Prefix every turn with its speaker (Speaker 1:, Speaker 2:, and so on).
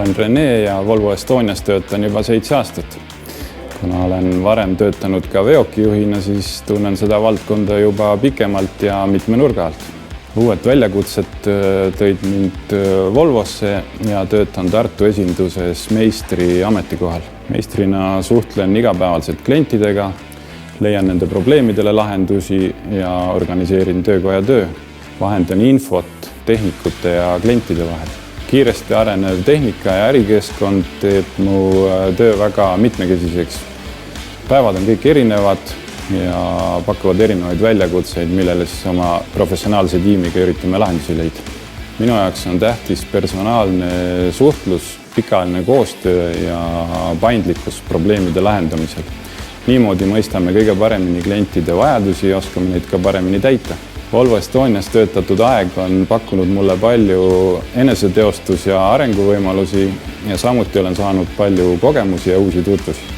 Speaker 1: olen Rene ja Volvo Estonias töötan juba 7 aastat. Kuna olen varem töötanud ka veokijuhina, siis tunnen seda valdkonda juba pikemalt ja mitme nurga alt. Uued väljakutsed tõid mind Volvosse ja töötan Tartu esinduses meistri ametikohal. Meistrina suhtlen igapäevaselt klientidega, leian nende probleemidele lahendusi ja organiseerin töökoja töö. Vahendan infot tehnikute ja klientide vahel. Kiiresti arenev tehnika ja ärikeskkond teeb mu töö väga mitmekesiseks. Päevad on kõik erinevad ja pakuvad erinevaid väljakutseid, millele siis oma professionaalse tiimiga üritame lahendusi leida. Minu jaoks on tähtis personaalne suhtlus, pikaajaline koostöö ja paindlikkus probleemide lahendamisel. Niimoodi mõistame kõige paremini klientide vajadusi ja oskame neid ka paremini täita. Volvo Estonias töötatud aeg on pakkunud mulle palju eneseteostus- ja arenguvõimalusi ja samuti olen saanud palju kogemusi ja uusi tutvusi.